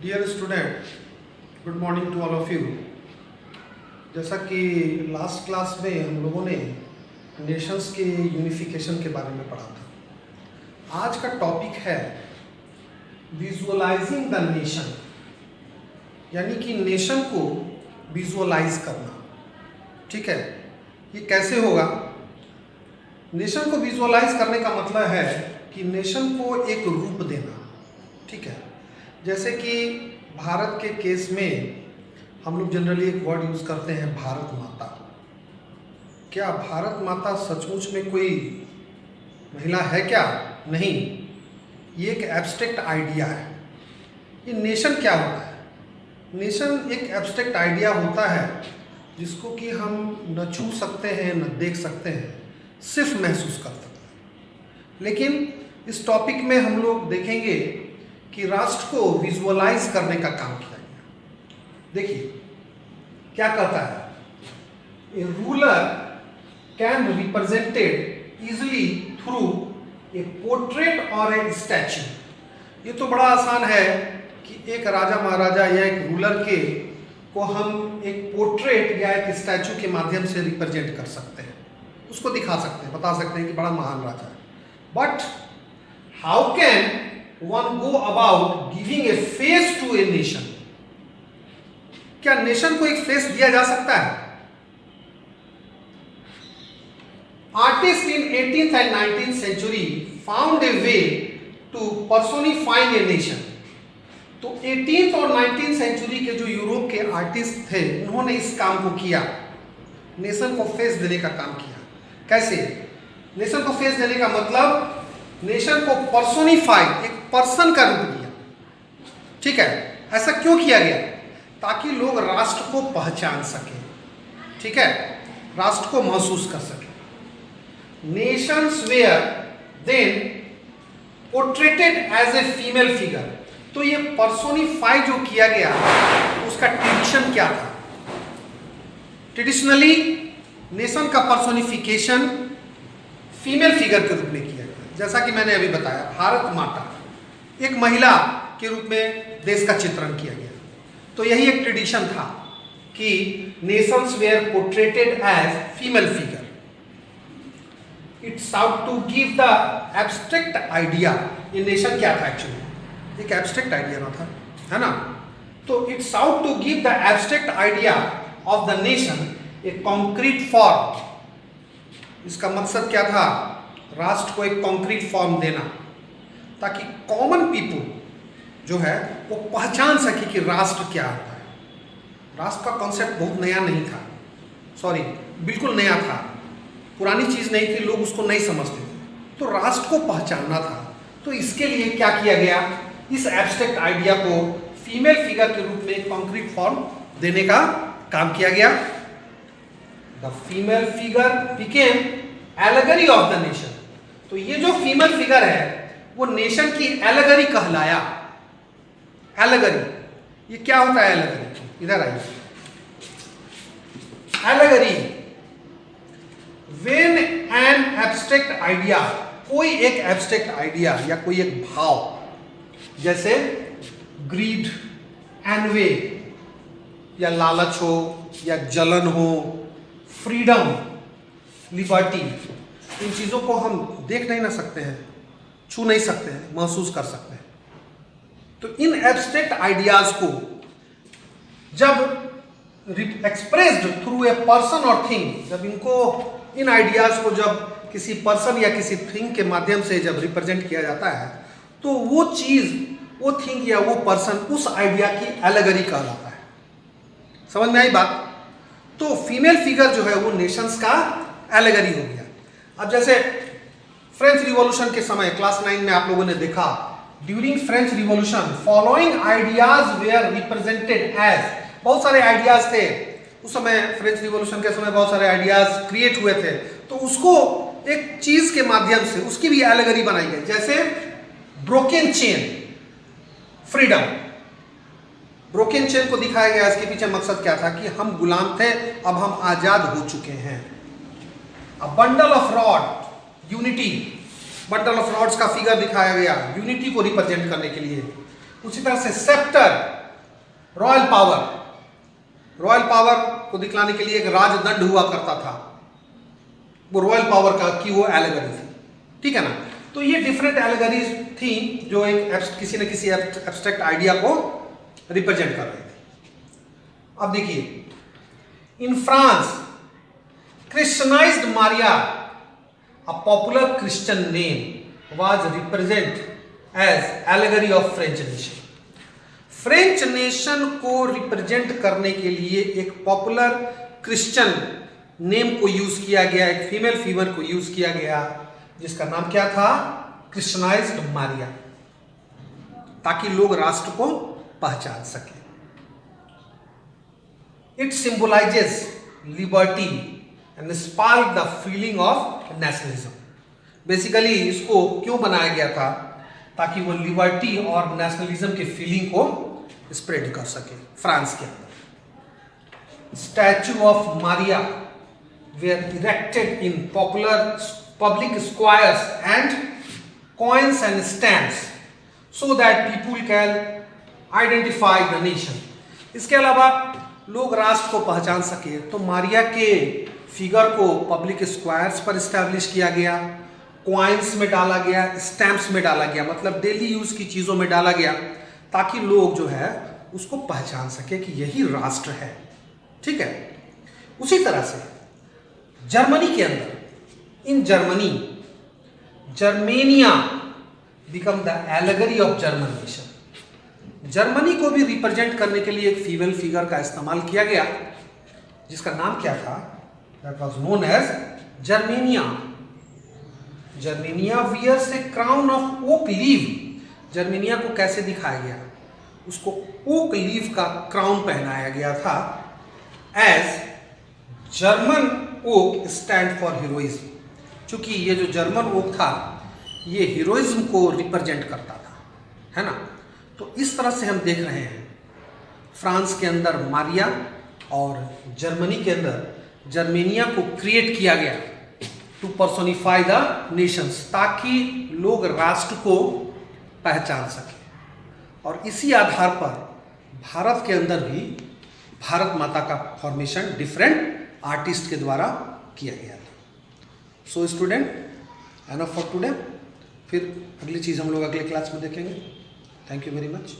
Dear student, good morning to all of you. जैसा कि last class में हम लोगों ने नेशंस के यूनिफिकेशन के बारे में पढ़ा था। आज का टॉपिक है विजुअलाइजिंग द नेशन, यानी कि नेशन को विजुअलाइज करना। ठीक है, ये कैसे होगा? नेशन को विजुअलाइज करने का मतलब है कि नेशन को एक रूप देना। ठीक है, जैसे कि भारत के केस में हम लोग जनरली एक वर्ड यूज करते हैं, भारत माता। क्या भारत माता सचमुच में कोई महिला है क्या? नहीं, ये एक एब्स्ट्रैक्ट आइडिया है। ये नेशन क्या होता है? नेशन एक एब्स्ट्रैक्ट आइडिया होता है जिसको कि हम न छू सकते हैं, न देख सकते हैं, सिर्फ महसूस कर सकते हैं। लेकिन इस टॉपिक में हम लोग देखेंगे कि राष्ट्र को विजुअलाइज करने का काम किया गया। देखिए क्या कहता है, ए ruler can represented easily through a portrait और ए स्टैच्यू। ये तो बड़ा आसान है कि एक राजा महाराजा या एक रूलर के को हम एक पोर्ट्रेट या एक स्टैच्यू के माध्यम से रिप्रेजेंट कर सकते हैं, उसको दिखा सकते हैं, बता सकते हैं कि बड़ा महान राजा है। But how can one go about giving a face to a nation? क्या नेशन को एक फेस दिया जा सकता है? Artist in 18th and 19th century found a way to personifying a nation। तो 18th और 19th सेंचुरी के जो यूरोप के आर्टिस्ट थे, उन्होंने इस काम को किया, नेशन को फेस देने का काम किया। कैसे? नेशन को फेस देने का मतलब नेशन को पर्सोनिफाई, एक पर्सन का रूप दिया। ठीक है, ऐसा क्यों किया गया? ताकि लोग राष्ट्र को पहचान सके। ठीक है, राष्ट्र को महसूस कर सके। Nations were then portrayed as a female figure. तो ये पर्सोनिफाई जो किया गया, उसका ट्रेडिशन क्या था? ट्रेडिशनली नेशन का पर्सोनिफिकेशन फीमेल फिगर के रूप में किया गया। जैसा कि मैंने अभी बताया, भारत माता, एक महिला के रूप में देश का चित्रण किया गया। तो यही एक ट्रेडिशन था कि nations were portrayed as female figure. It's out to give the abstract idea. ये नेशन क्या था? एक्चुअली एक एब्स्ट्रैक्ट आइडिया ना था, है ना? तो it's out to give the abstract idea of the nation a concrete form. इसका मकसद क्या था? राष्ट्र को एक कॉन्क्रीट फॉर्म देना, ताकि कॉमन पीपुल जो है वो पहचान सके कि राष्ट्र क्या होता है। राष्ट्र का कॉन्सेप्ट बहुत नया नहीं था, सॉरी बिल्कुल नया था, पुरानी चीज़ नहीं थी, लोग उसको नहीं समझते थे। तो राष्ट्र को पहचानना था। तो इसके लिए क्या किया गया? इस एब्स्ट्रैक्ट आइडिया को फीमेल फिगर के रूप में एक कॉन्क्रीट फॉर्म देने का काम किया गया। The female figure became allegory of the nation. तो ये जो फीमेल फिगर है वो नेशन की एलेगरी कहलाया। एलेगरी, ये क्या होता है? एलेगरी, इधर आइए। Allegory, when an abstract idea, कोई एक एब्स्ट्रैक्ट आइडिया या कोई एक भाव, जैसे ग्रीड, एनवे, या लालच हो, या जलन हो, फ्रीडम, लिबर्टी, इन चीज़ों को हम देख नहीं ना सकते हैं, छू नहीं सकते हैं, महसूस कर सकते हैं। तो इन एब्स्ट्रैक्ट आइडियाज को जब एक्सप्रेस्ड थ्रू ए पर्सन और थिंग, जब इनको इन आइडियाज को जब किसी पर्सन या किसी थिंग के माध्यम से जब रिप्रेजेंट किया जाता है, तो वो चीज़, वो थिंग या वो पर्सन उस आइडिया की एलेगरी कहलाता है। समझ में आई बात? तो फीमेल फिगर जो है वो नेशंस का एलेगरी हो गया। अब जैसे फ्रेंच रिवॉल्यूशन के समय क्लास 9 में आप लोगों ने देखा, during French revolution following ideas were represented as, बहुत सारे आइडियाज थे उस समय, फ्रेंच रिवॉल्यूशन के समय बहुत सारे आइडियाज क्रिएट हुए थे। तो उसको एक चीज के माध्यम से उसकी भी एलेगरी बनाई गई। जैसे broken chain, freedom, broken chain को दिखाया गया। इसके पीछे मकसद क्या था? कि हम गुलाम थे, अब हम आजाद हो चुके हैं। A bundle of rod, unity, bundle of rods का फिगर दिखाया गया यूनिटी को रिप्रेजेंट करने के लिए। उसी तरह से sceptre, royal power, royal power को दिखलाने के लिए एक राजदंड हुआ करता था, वो रॉयल पावर का की वो एलेगरी थी, ठीक है ना। तो ये डिफरेंट एलेगरीज थी जो एक किसी न किसी एब्स्ट्रैक्ट आइडिया को रिप्रेजेंट कर रही थी। अब देखिए, in France Christianised Maria, a popular Christian name, was represent as allegory of French nation. French nation को रिप्रेजेंट करने के लिए एक पॉपुलर क्रिश्चियन नेम को यूज किया गया, एक फीमेल फिगर को यूज किया गया, जिसका नाम क्या था? क्रिश्चियनाइज्ड मारिया, ताकि लोग राष्ट्र को पहचान सके। It symbolizes liberty and spark the feeling of nationalism. Basically इसको क्यों बनाया गया था? ताकि वो लिबर्टी और नेशनलिज्म के फीलिंग को स्प्रेड कर सके फ्रांस के अंदर। Statue of Maria were erected in public squares and coins and stamps so that people can identify the nation। इसके अलावा लोग राष्ट्र को पहचान सके तो मारिया के फिगर को पब्लिक स्क्वायर्स पर इस्टेब्लिश किया गया, कॉइन्स में डाला गया, स्टैम्प्स में डाला गया, मतलब डेली यूज की चीज़ों में डाला गया, ताकि लोग जो है उसको पहचान सके कि यही राष्ट्र है, ठीक है। उसी तरह से जर्मनी के अंदर, in Germany, Germania become the allegory of German nation. Germany को भी रिप्रेजेंट करने के लिए एक फीमेल फिगर का इस्तेमाल किया गया, जिसका नाम क्या था? That was known as Germania. Germania wears a crown of oak leave. Germania को कैसे दिखाया गया? उसको ओक लीव का क्राउन पहनाया गया था, as German oak stand for heroism. क्योंकि ये जो जर्मन ओक था ये हीरोइज्म को रिप्रेजेंट करता था, है ना। तो इस तरह से हम देख रहे हैं फ्रांस के अंदर मारिया और जर्मनी के अंदर जर्मेनिया को क्रिएट किया गया टू पर्सोनिफाई द नेशंस, ताकि लोग राष्ट्र को पहचान सके। और इसी आधार पर भारत के अंदर भी भारत माता का फॉर्मेशन डिफरेंट आर्टिस्ट के द्वारा किया गया था। So student, enough for today. फिर अगली चीज़ हम लोग अगले क्लास में देखेंगे। Thank you very much.